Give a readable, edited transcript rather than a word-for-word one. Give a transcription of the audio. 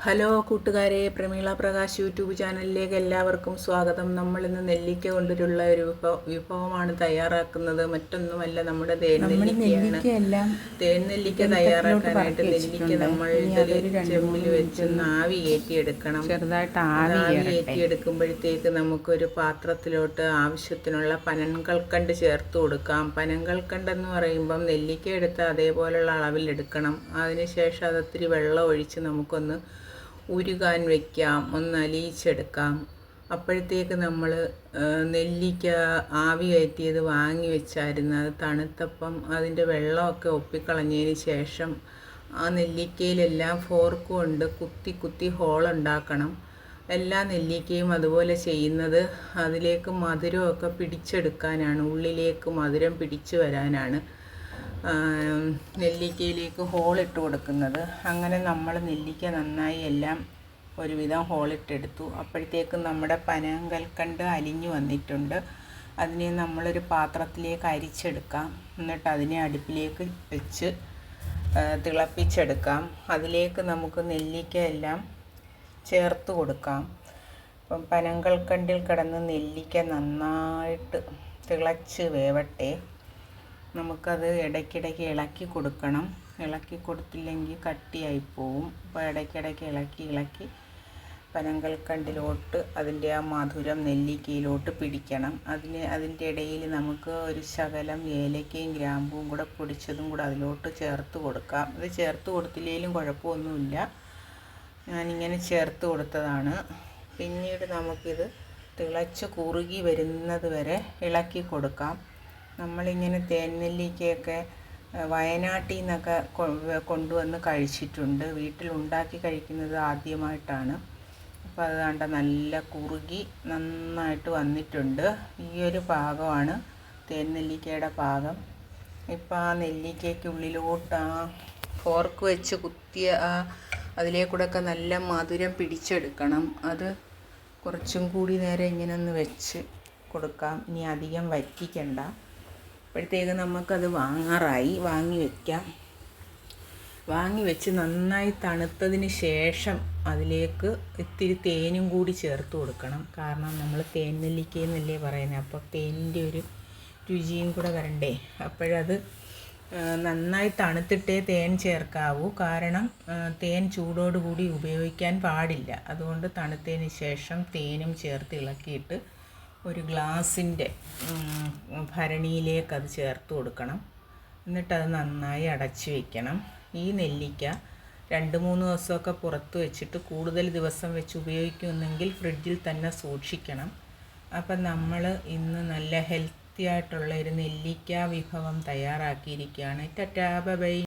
Hello കൂട്ടുകാരെ, Prameela Prakash YouTube ചാനലിലേക്ക് എല്ലാവർക്കും സ്വാഗതം. നമ്മളിന്ന് നെല്ലിക്ക കൊണ്ടുള്ള ഒരു വിഭവമാണ് തയ്യാറാക്കുന്നത്. മറ്റൊന്നുമല്ല, നമ്മുടെ തേൻനെല്ലിക്കയാണ്. തേൻനെല്ലിക്ക തയ്യാറാക്കാനായിട്ട് നെല്ലിക്ക നമ്മൾ ചെമ്പിൽ വെച്ച് ആവി കയറ്റിയെടുക്കണം. ആവി കയറ്റിയെടുക്കുമ്പോഴത്തേക്ക് നമുക്കൊരു പാത്രത്തിലോട്ട് ആവശ്യത്തിനുള്ള പനങ്കൽക്കണ്ട് ചേർത്ത് കൊടുക്കാം. പനങ്കൽക്കണ്ടെന്ന് പറയുമ്പം നെല്ലിക്ക എടുത്ത് അതേപോലെയുള്ള അളവിലെടുക്കണം. അതിനുശേഷം അതൊത്തിരി വെള്ളം ഒഴിച്ച് നമുക്കൊന്ന് ഉരുകാൻ വയ്ക്കാം, ഒന്ന് അലിയിച്ചെടുക്കാം. അപ്പോഴത്തേക്ക് നമ്മൾ നെല്ലിക്ക ആവി കയറ്റിയത് വാങ്ങി വെച്ചായിരുന്നു. അത് തണുത്തപ്പം അതിൻ്റെ വെള്ളമൊക്കെ ഒപ്പിക്കളഞ്ഞതിന് ശേഷം ആ നെല്ലിക്കയിലെല്ലാം ഫോർക്ക് കൊണ്ട് കുത്തി കുത്തി ഹോളുണ്ടാക്കണം. എല്ലാ നെല്ലിക്കയും അതുപോലെ ചെയ്യുന്നത് അതിലേക്ക് മധുരമൊക്കെ പിടിച്ചെടുക്കാനാണ്, ഉള്ളിലേക്ക് മധുരം പിടിച്ചു വരാനാണ് നെല്ലിക്കയിലേക്ക് ഹോളിട്ട് കൊടുക്കുന്നത്. അങ്ങനെ നമ്മൾ നെല്ലിക്ക നന്നായി എല്ലാം ഒരുവിധം ഹോളിട്ടെടുത്തു. അപ്പോഴത്തേക്കും നമ്മുടെ പനങ്കൽക്കണ്ട് അലിഞ്ഞു വന്നിട്ടുണ്ട്. അതിനെ നമ്മളൊരു പാത്രത്തിലേക്ക് അരിച്ചെടുക്കാം. എന്നിട്ട് അതിനെ അടുപ്പിലേക്ക് വെച്ച് തിളപ്പിച്ചെടുക്കാം. അതിലേക്ക് നമുക്ക് നെല്ലിക്ക എല്ലാം ചേർത്ത് കൊടുക്കാം. അപ്പം പനങ്കൽക്കണ്ടിൽ കിടന്ന് നെല്ലിക്ക നന്നായിട്ട് തിളച്ച് വേവട്ടെ. നമുക്കത് ഇടയ്ക്കിടയ്ക്ക് ഇളക്കി കൊടുക്കണം. ഇളക്കി കൊടുത്തില്ലെങ്കിൽ കട്ടിയായി പോവും. അപ്പോൾ ഇടയ്ക്കിടയ്ക്ക് ഇളക്കി പനങ്കൽക്കണ്ടിലോട്ട് അതിൻ്റെ ആ മധുരം നെല്ലിക്കയിലോട്ട് പിടിക്കണം. അതിൻ്റെ ഇടയിൽ നമുക്ക് ഒരു ശകലം ഏലക്കയും ഗ്രാമ്പും കൂടെ പൊടിച്ചതും കൂടെ അതിലോട്ട് ചേർത്ത് കൊടുക്കാം. ഇത് ചേർത്ത് കൊടുത്തില്ലെങ്കിലും കുഴപ്പമൊന്നുമില്ല, ഞാനിങ്ങനെ ചേർത്ത് കൊടുത്തതാണ്. പിന്നീട് നമുക്കിത് തിളച്ച് കുറുകി വരുന്നത് വരെ ഇളക്കി കൊടുക്കാം. നമ്മളിങ്ങനെ തേൻനെല്ലിക്കയൊക്കെ വയനാട്ടിൽ നിന്നൊക്കെ കൊണ്ടുവന്ന് കഴിച്ചിട്ടുണ്ട്. വീട്ടിലുണ്ടാക്കി കഴിക്കുന്നത് ആദ്യമായിട്ടാണ്. അപ്പോൾ അത് കണ്ട നല്ല കുറുകി നന്നായിട്ട് വന്നിട്ടുണ്ട്. ഈ ഒരു പാകമാണ് തേൻനെല്ലിക്കയുടെ പാകം. ഇപ്പോൾ ആ നെല്ലിക്കയ്ക്കുള്ളിലോട്ട് ആ ഫോർക്ക് വെച്ച് കുത്തിയ അതിലേക്കൂടെയൊക്കെ നല്ല മധുരം പിടിച്ചെടുക്കണം. അത് കുറച്ചും കൂടി നേരം ഇങ്ങനെ ഒന്ന് വെച്ച് കൊടുക്കാം. ഇനി അധികം വറ്റിക്കണ്ട. അപ്പോഴത്തേക്ക് നമുക്കത് വാങ്ങാറായി. വാങ്ങി വെച്ച് നന്നായി തണുത്തതിന് ശേഷം അതിലേക്ക് ഇത്തിരി തേനും കൂടി ചേർത്ത് കൊടുക്കണം. കാരണം നമ്മൾ തേൻ നെല്ലിക്കയെന്നല്ലേ പറയുന്നത്, അപ്പോൾ തേനിൻ്റെ ഒരു രുചിയും കൂടെ വരണ്ടേ. അപ്പോഴത് നന്നായി തണുത്തിട്ടേ തേൻ ചേർക്കാവൂ. കാരണം തേൻ ചൂടോടുകൂടി ഉപയോഗിക്കാൻ പാടില്ല. അതുകൊണ്ട് തണുത്തതിന് ശേഷം തേനും ചേർത്ത് ഇളക്കിയിട്ട് ഒരു ഗ്ലാസിൻ്റെ ഭരണിയിലേക്ക് അത് ചേർത്ത് കൊടുക്കണം. എന്നിട്ടത് നന്നായി അടച്ചു വയ്ക്കണം. ഈ നെല്ലിക്ക 2-3 ദിവസമൊക്കെ പുറത്ത് വെച്ചിട്ട് കൂടുതൽ ദിവസം വെച്ച് ഉപയോഗിക്കുന്നെങ്കിൽ ഫ്രിഡ്ജിൽ തന്നെ സൂക്ഷിക്കണം. അപ്പം നമ്മൾ ഇന്ന് നല്ല ഹെൽത്തി ആയിട്ടുള്ള ഒരു നെല്ലിക്ക വിഭവം തയ്യാറാക്കിയിരിക്കുകയാണ്. Tata bye.